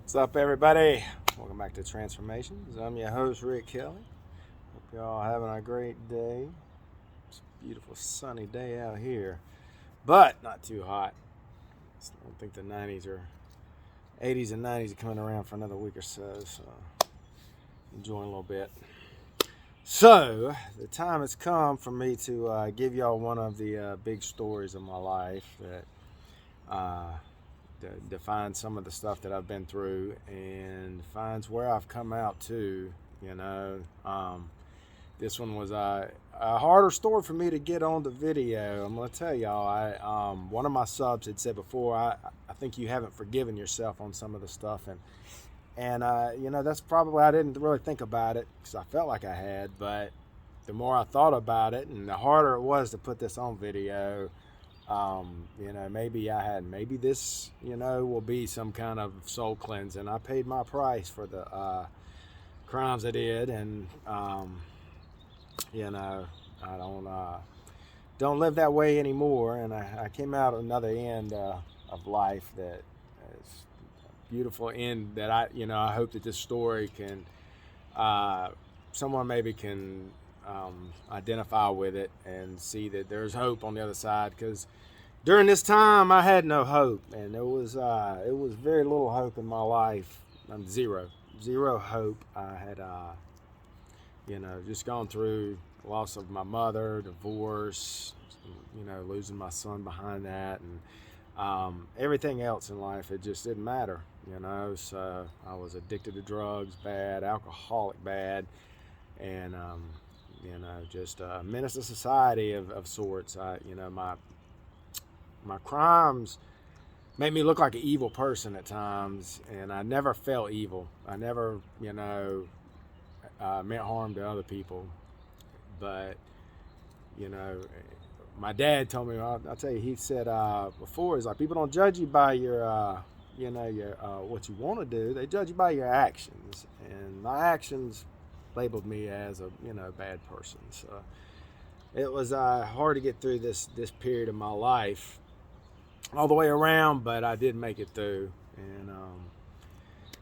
What's up, everybody? Welcome back to Transformations. I'm your host, Rick Kelly. Hope y'all having a great day. It's a beautiful sunny day out here, but not too hot. I don't think the 80s and 90s are coming around for another week or so, so enjoying a little bit. So, the time has come for me to give y'all one of the big stories of my life that defines some of the stuff that I've been through and defines where I've come out to. This one was a harder story for me to get on the video. I'm going to tell y'all, one of my subs had said before, I think you haven't forgiven yourself on some of the stuff. And that's probably, I didn't really think about it because I felt like I had, but the more I thought about it and the harder it was to put this on video, maybe this, will be some kind of soul cleansing. I paid my price for the crimes I did, and I don't live that way anymore. And I came out another end of life that is a beautiful end that I hope that this story can, someone maybe can identify with it and see that there's hope on the other side, because during this time I had no hope, and it was very little hope in my life. Zero hope. I had just gone through the loss of my mother, divorce, losing my son behind that, and everything else in life. It just didn't matter, so I was addicted to drugs bad, alcoholic bad, and just a menace to society of sorts. My crimes made me look like an evil person at times, and I never felt evil. I never, meant harm to other people. But, my dad told me, I'll tell you, he said before, he's like, people don't judge you by your what you want to do. They judge you by your actions. And my actions labeled me as a, bad person. So it was hard to get through this period of my life all the way around, but I did make it through. And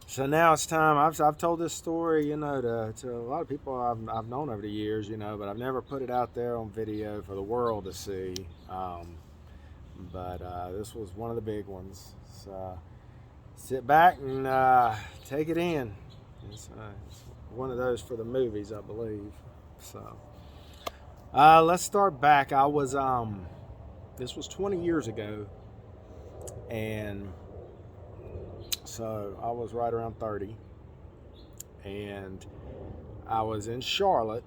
so now it's time. I've told this story, to a lot of people I've known over the years, but I've never put it out there on video for the world to see. But this was one of the big ones. So sit back and take it in. It's one of those for the movies, I believe. So let's start back. I was this was 20 years ago, and so I was right around 30, and I was in Charlotte,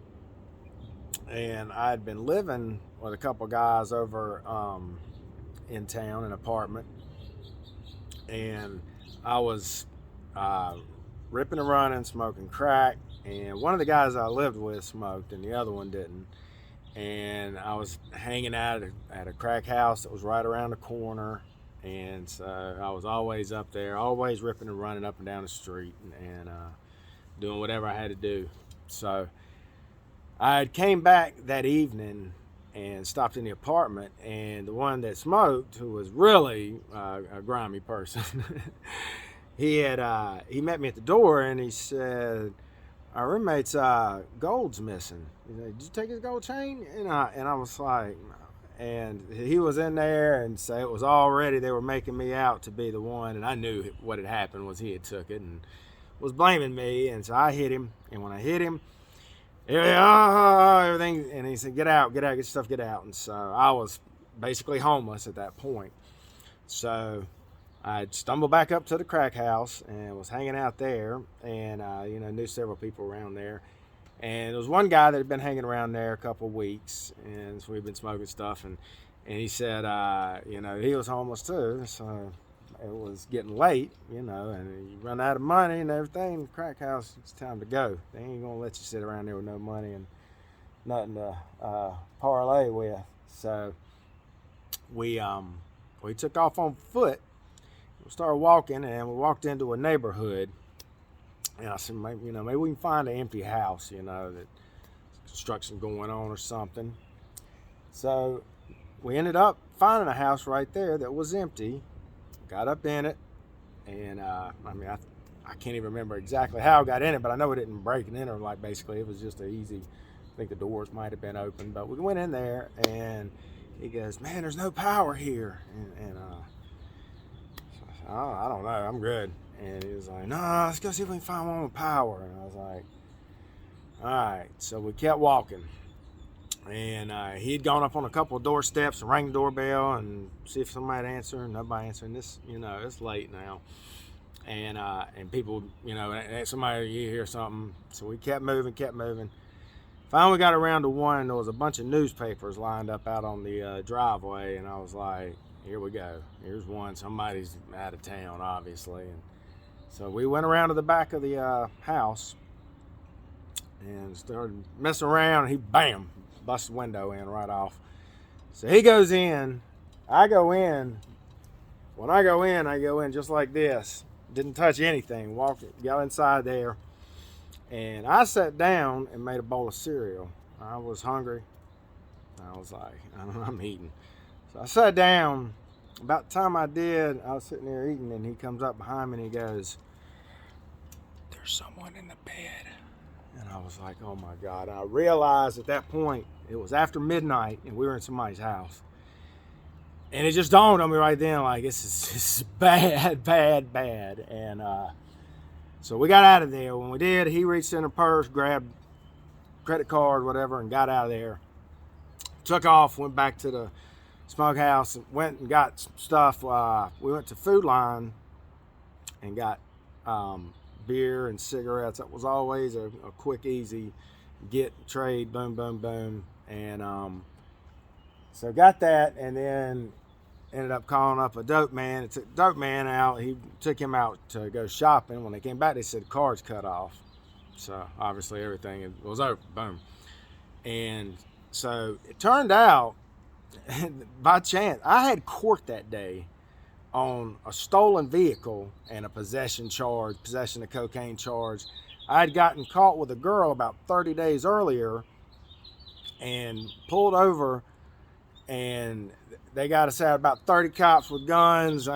and I had been living with a couple guys over in town, in an apartment, and I was ripping and running, smoking crack, and one of the guys I lived with smoked and the other one didn't. And I was hanging out at a crack house that was right around the corner, and so I was always up there, always ripping and running up and down the street, and doing whatever I had to do. So I came back that evening and stopped in the apartment, and the one that smoked, who was really a grimy person, he met me at the door, and he said, our roommate's gold's missing. Did you take his gold chain? And I was like, and he was in there, and so it was already, they were making me out to be the one, and I knew what had happened was he had took it and was blaming me. And so I hit him, and when I hit him, everything, and he said, get out, get your stuff, get out. And so I was basically homeless at that point. So I stumbled back up to the crack house and was hanging out there, and knew several people around there. And there was one guy that had been hanging around there a couple of weeks, and so we'd been smoking stuff, and he said, he was homeless too. So it was getting late, and you run out of money and everything. The crack house, it's time to go. They ain't gonna let you sit around there with no money and nothing to parlay with. So we took off on foot. We started walking, and we walked into a neighborhood, and I said, maybe we can find an empty house, that construction going on or something. So we ended up finding a house right there that was empty. Got up in it, and I can't even remember exactly how I got in it, but I know it didn't break and enter. Like basically, it was just a easy. I think the doors might have been open, but we went in there and he goes, "Man, there's no power here," and so I said, "Oh, I don't know, I'm good." And he was like, "No, let's go see if we can find one with power." And I was like, "All right." So we kept walking, and he'd gone up on a couple of doorsteps and rang the doorbell and see if somebody'd answer. And nobody answering. This, it's late now. And people, somebody, you hear something. So we kept moving. Finally got around to one, and there was a bunch of newspapers lined up out on the driveway, and I was like, here we go. Here's one. Somebody's out of town, obviously. And so we went around to the back of the house and started messing around, and he, bam, busted the window in right off. So he goes in. I go in. When I go in just like this. Didn't touch anything. Got inside there. And I sat down and made a bowl of cereal. I was hungry. I was like, I'm eating. So I sat down. About the time I did, I was sitting there eating, and he comes up behind me and he goes, "There's someone in the bed." And I was like, oh my God. And I realized at that point, it was after midnight and we were in somebody's house. And it just dawned on me right then, like, this is bad. And so we got out of there. When we did, he reached in her purse, grabbed credit card, whatever, and got out of there. Took off, went back to the smokehouse, and went and got some stuff. We went to Food Line and got beer and cigarettes. That was always a quick, easy get, trade, boom, boom, boom. And so got that, and then ended up calling up a dope man. It took dope man out. He took him out to go shopping. When they came back, they said the card's cut off. So obviously everything was over. Boom. And so it turned out, by chance, I had court that day on a stolen vehicle and a possession of cocaine charge. I had gotten caught with a girl about 30 days earlier and pulled over, and they got us out, about 30 cops with guns.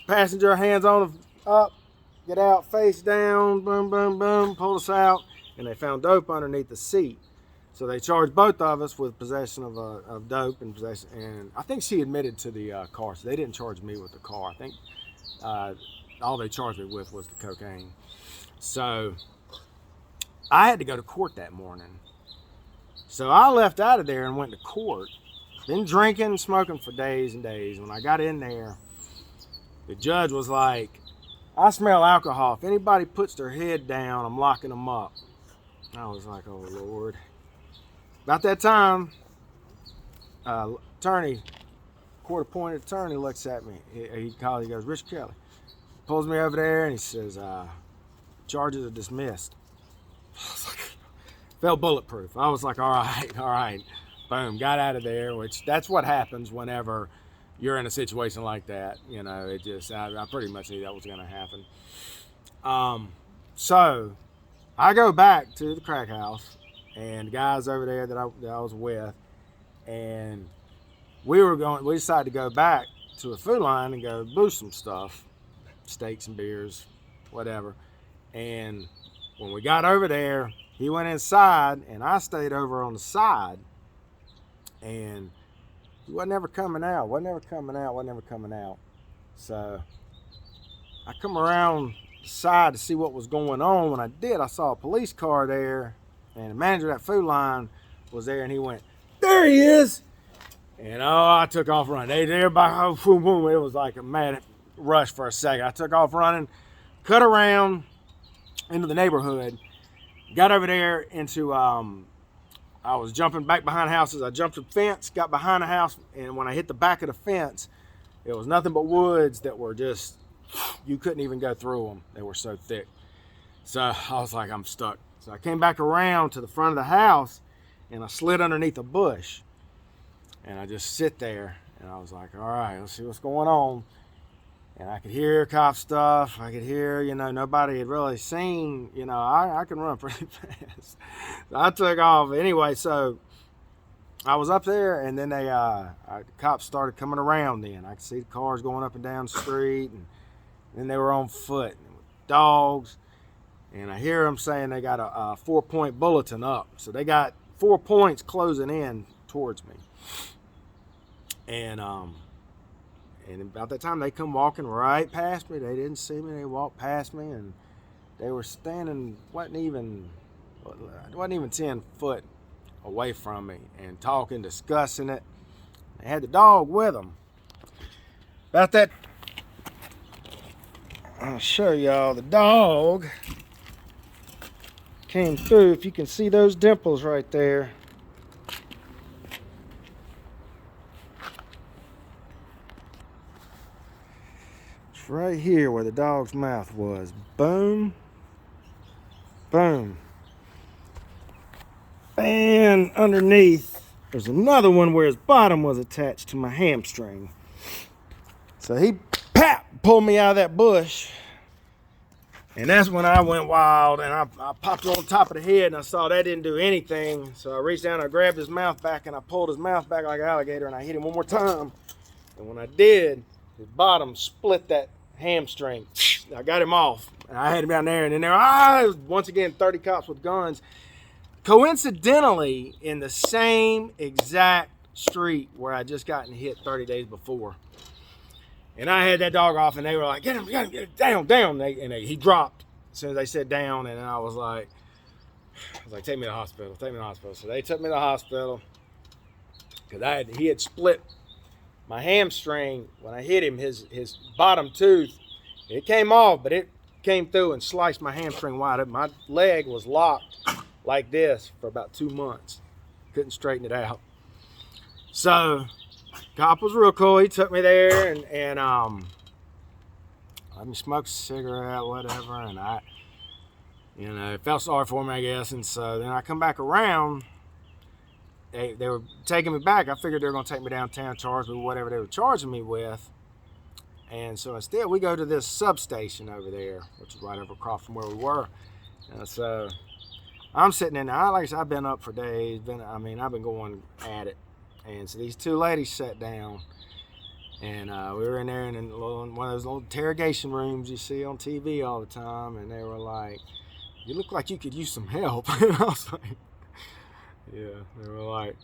Passenger, hands on, up, get out, face down, boom, boom, boom, pulled us out, and they found dope underneath the seat. So they charged both of us with possession of dope and possession. And I think she admitted to the car, so they didn't charge me with the car. I think all they charged me with was the cocaine. So I had to go to court that morning. So I left out of there and went to court. Been drinking and smoking for days and days. When I got in there, the judge was like, "I smell alcohol. If anybody puts their head down, I'm locking them up." I was like, oh, Lord. About that time, court-appointed attorney looks at me. He goes, "Rich Kelly." Pulls me over there and he says, "Charges are dismissed." I was like, felt bulletproof. I was like, all right. Boom, got out of there, which that's what happens whenever you're in a situation like that. It just, I pretty much knew that was going to happen. So I go back to the crack house, and the guys over there that I was with, and we decided to go back to a Food Line and go boost some stuff, steaks and beers, whatever. And when we got over there, he went inside, and I stayed over on the side, and he wasn't ever coming out. So I come around the side to see what was going on. When I did, I saw a police car there, and the manager of that Food Line was there, and he went, "There he is!" And I took off running. Everybody, boom, boom. It was like a mad rush for a second. I took off running, cut around into the neighborhood, got over there into, I was jumping back behind houses. I jumped the fence, got behind the house, and when I hit the back of the fence, it was nothing but woods that were just, you couldn't even go through them. They were so thick. So I was like, I'm stuck. So I came back around to the front of the house, and I slid underneath a bush. And I just sit there, and I was like, all right, let's see what's going on. And I could hear cop stuff. I could hear, nobody had really seen, I can run pretty fast. So I took off. Anyway, so I was up there, and then the cops started coming around then. I could see the cars going up and down the street, and then they were on foot. dogs, and I hear them saying they got a 4-point bulletin up. So they got 4 points closing in towards me. And about that time, they come walking right past me. They didn't see me. They walked past me, and they were standing, wasn't even 10 foot away from me, and talking, discussing it. They had the dog with them. About that, I'll show y'all. The dog came through. If you can see those dimples right there. It's right here where the dog's mouth was. Boom. Boom. And underneath, there's another one where his bottom was attached to my hamstring. So he, pulled me out of that bush. And that's when I went wild, and I popped on top of the head, and I saw that didn't do anything. So I reached down and I grabbed his mouth back, and I pulled his mouth back like an alligator, and I hit him one more time. And when I did, his bottom split that hamstring. I got him off, and I had him down there, and then there, once again, 30 cops with guns. Coincidentally, in the same exact street where I just gotten hit 30 days before. And I had that dog off, and they were like, get him, down. He dropped as soon as they said down, and then I was like, take me to the hospital, So they took me to the hospital, because he had split my hamstring when I hit him. His bottom tooth, it came off, but it came through and sliced my hamstring wide open. My leg was locked like this for about 2 months. Couldn't straighten it out. So cop was real cool. He took me there and let me smoke a cigarette, whatever, and I felt sorry for me, I guess. And so then I come back around. They were taking me back. I figured they were going to take me downtown, charge me with whatever they were charging me with. And so instead, we go to this substation over there, which is right over across from where we were. And so I'm sitting in there. Like I said, I've been up for days. I've been going at it. And so these two ladies sat down, and we were in there in one of those little interrogation rooms you see on TV all the time. And they were like, "You look like you could use some help." And I was like, "Yeah." They were like,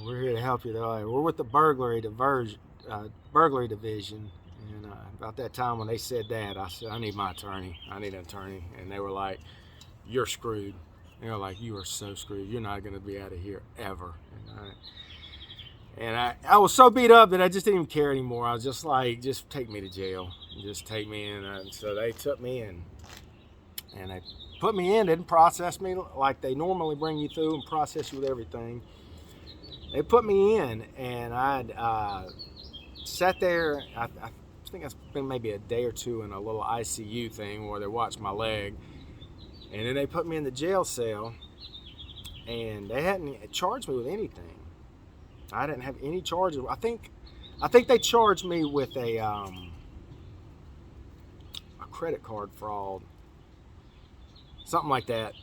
"We're here to help you." They're like, "We're with the burglary division." And about that time when they said that, I said, "I need my attorney. I need an attorney." And they were like, "You're screwed." They were like, "You are so screwed. You're not going to be out of here ever." And I was so beat up that I just didn't even care anymore. I was just like, just take me to jail. Just take me in. And so they took me in. And they put me in, didn't process me like they normally bring you through and process you with everything. They put me in, and I sat there. I think I spent maybe a day or two in a little ICU thing where they watched my leg. And then they put me in the jail cell, and they hadn't charged me with anything. I didn't have any charges. I think they charged me with a credit card fraud, something like that.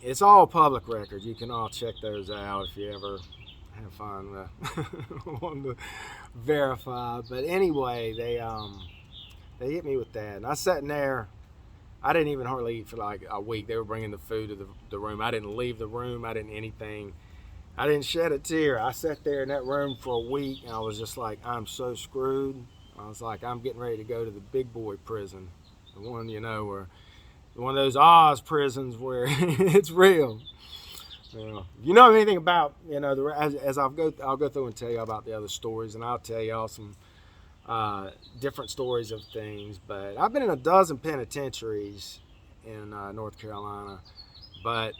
It's all public records. You can all check those out if you ever have fun wanting to verify. But anyway, they hit me with that, and I sat in there. I didn't even hardly eat for like a week. They were bringing the food to the room. I didn't leave the room. I didn't anything. I didn't shed a tear. I sat there in that room for a week, and I was just like, I'm so screwed. I was like, I'm getting ready to go to the big boy prison. The one, where one of those Oz prisons where it's real. You know anything about, as I'll go through and tell you about the other stories, and I'll tell y'all some different stories of things. But I've been in a dozen penitentiaries in North Carolina, but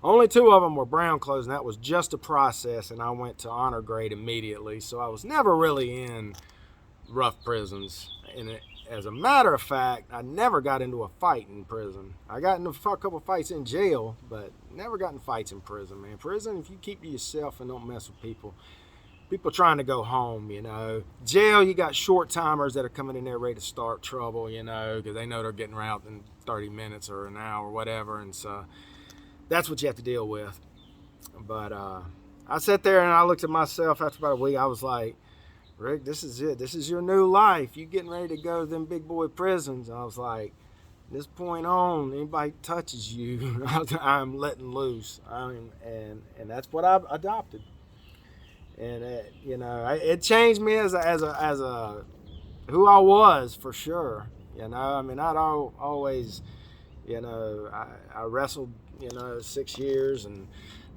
only 2 of them were brown clothes, and that was just a process, and I went to honor grade immediately. So I was never really in rough prisons. And as a matter of fact, I never got into a fight in prison. I got into a couple fights in jail, but never got in fights in prison, man. Prison, if you keep to yourself and don't mess with people trying to go home, Jail, you got short timers that are coming in there ready to start trouble, because they know they're getting out in 30 minutes or an hour or whatever, and so that's what you have to deal with. But I sat there and I looked at myself after about a week. I was like, Rick, this is it. This is your new life. You getting ready to go to them big boy prisons. And I was like, this point on, anybody touches you, I'm letting loose. And that's what I've adopted. And it changed me as a who I was for sure. I mean, I'd always, I wrestled, 6 years and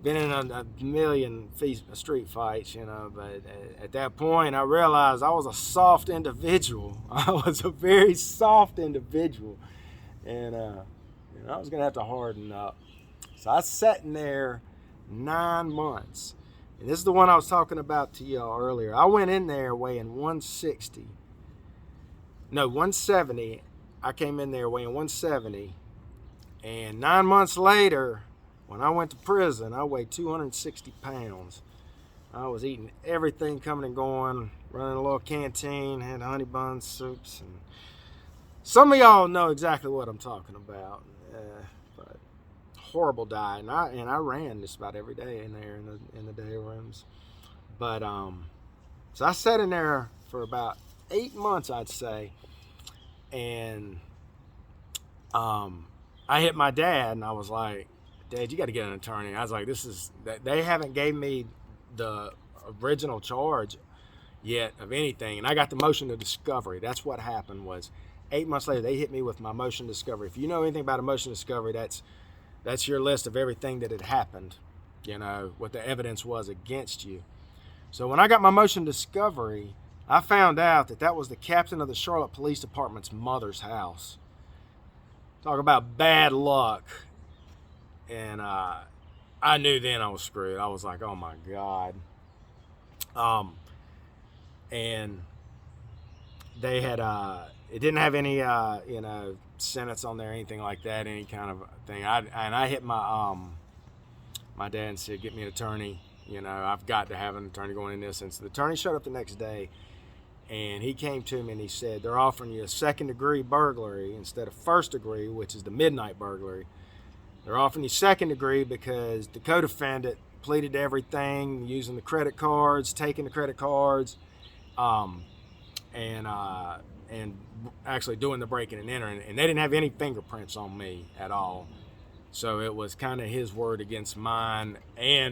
been in a million street fights, but at that point I realized I was a soft individual. I was a very soft individual, and I was gonna have to harden up. So I sat in there 9 months, and this is the one I was talking about to y'all earlier. I went in there weighing 170. I came in there weighing 170, and 9 months later, when I went to prison, I weighed 260 pounds. I was eating everything coming and going, running a little canteen, had honey buns, soups, and some of y'all know exactly what I'm talking about. But horrible diet, and I ran just about every day in there in the day rooms. But so I sat in there for about 8 months, I'd say, and I hit my dad, and I was like, Dad, you got to get an attorney. I was like, they haven't gave me the original charge yet of anything, and I got the motion of discovery. That's what happened. Was 8 months later, they hit me with my motion of discovery. If you know anything about a motion of discovery, that's your list of everything that had happened, what the evidence was against you. So when I got my motion of discovery, I found out that was the captain of the Charlotte Police Department's mother's house. Talk about bad luck. And I knew then I was screwed. I was like, oh my God. And they had, it didn't have any, sentence on there, anything like that, any kind of thing. I hit my dad and said, get me an attorney. I've got to have an attorney going in this. And so the attorney showed up the next day, and he came to me and he said, they're offering you a second-degree burglary instead of first degree, which is the midnight burglary. They're offering you second degree because the co-defendant pleaded to everything, using the credit cards, taking the credit cards, and actually doing the breaking and entering. And they didn't have any fingerprints on me at all. So it was kind of his word against mine.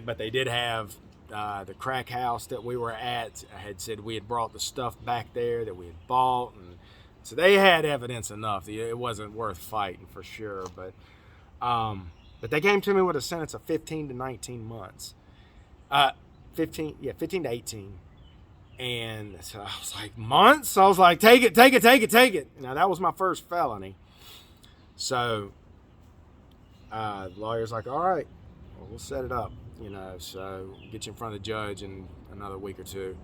But they did have the crack house that we were at. I had said we had brought the stuff back there that we had bought. And so they had evidence enough. It wasn't worth fighting for sure. But they came to me with a sentence of 15 to 19 months. 15 to 18. And so I was like, months? I was like, take it. Now, that was my first felony. So the lawyer's like, all right, well, we'll set it up, so get you in front of the judge in another week or two.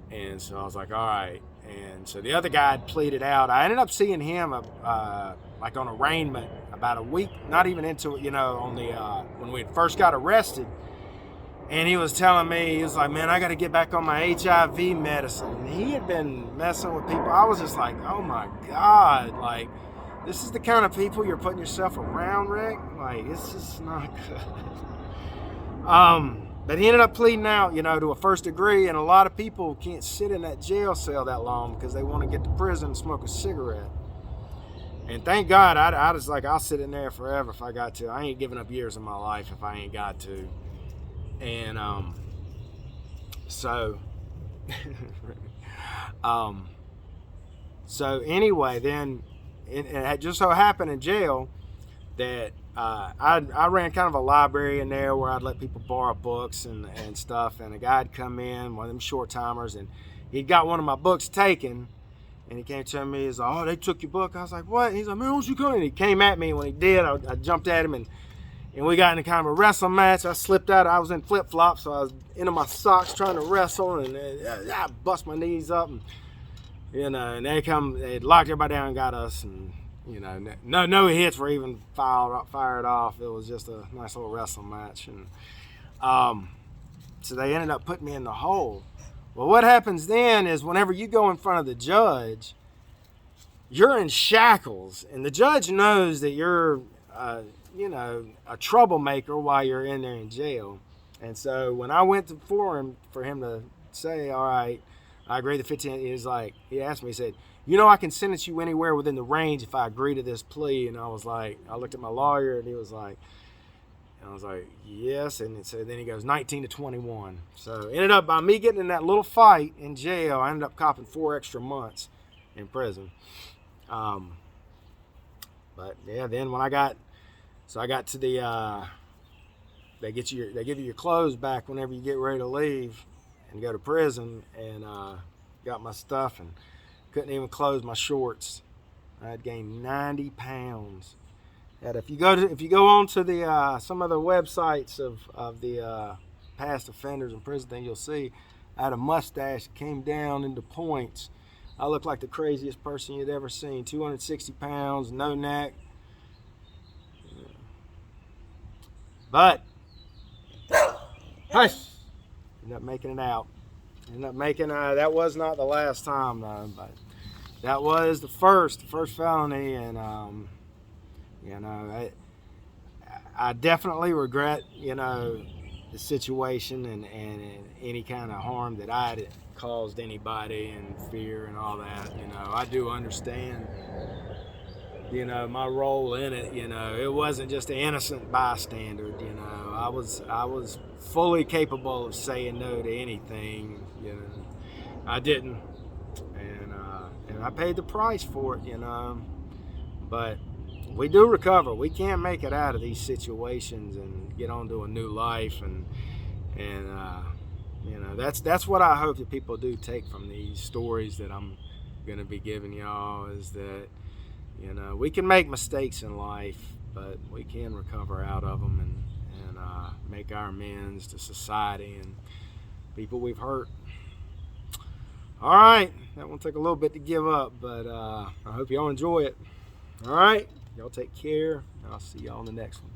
And so I was like, all right. And so the other guy had pleaded out. I ended up seeing him like on arraignment about a week, not even into it, on the when we first got arrested. And he was telling me, he was like, man, I got to get back on my HIV medicine. And he had been messing with people. I was just like, oh my God, like, this is the kind of people you're putting yourself around, Rick? Like, it's just not good. But he ended up pleading out, to a first degree, and a lot of people can't sit in that jail cell that long because they want to get to prison and smoke a cigarette. And thank God, I was like, I'll sit in there forever if I got to. I ain't giving up years of my life if I ain't got to. And so anyway, then it just so happened in jail that I ran kind of a library in there where I'd let people borrow books and stuff. And a guy'd come in, one of them short timers, and he'd got one of my books taken. And he came to me, he's like, oh, they took your book. I was like, what? He's like, man, won't you come? And he came at me. When he did, I jumped at him, and we got into kind of a wrestling match. I slipped out. I was in flip-flops, so I was into my socks trying to wrestle, and I bust my knees up. And, and they locked everybody down and got us. And, no hits were even fired off. It was just a nice little wrestling match. And so they ended up putting me in the hole. Well, what happens then is whenever you go in front of the judge, you're in shackles, and the judge knows that you're, a troublemaker while you're in there in jail. And so when I went for him to say, all right, I agree to 15, he asked me, he said, you know, I can sentence you anywhere within the range if I agree to this plea. And I was like, I looked at my lawyer, and he was like, and I was like, yes. And so then he goes 19 to 21. So ended up by me getting in that little fight in jail, I ended up copping 4 extra months in prison. But yeah, then when I got to the, they give you your clothes back whenever you get ready to leave and go to prison, and got my stuff and couldn't even close my shorts. I had gained 90 pounds. And if you go on to the some of the websites of the past offenders in prison thing, you'll see I had a mustache that came down into points. I looked like the craziest person you'd ever seen. 260 pounds, no neck. But hush, ended up making it out. Ended up making that was not the last time though, but that was the first felony, and you know, I definitely regret, you know, the situation and any kind of harm that I had caused anybody, and fear and all that. You know, I do understand, you know, my role in it. You know, it wasn't just an innocent bystander. You know, I was fully capable of saying no to anything. You know, I didn't, and I paid the price for it. You know, but we do recover. We can make it out of these situations and get on to a new life, and you know, that's what I hope that people do take from these stories that I'm going to be giving y'all, is that, you know, we can make mistakes in life, but we can recover out of them and make our amends to society and people we've hurt. All right, that one took a little bit to give up, but I hope y'all enjoy it. All right, y'all take care. I'll see y'all in the next one.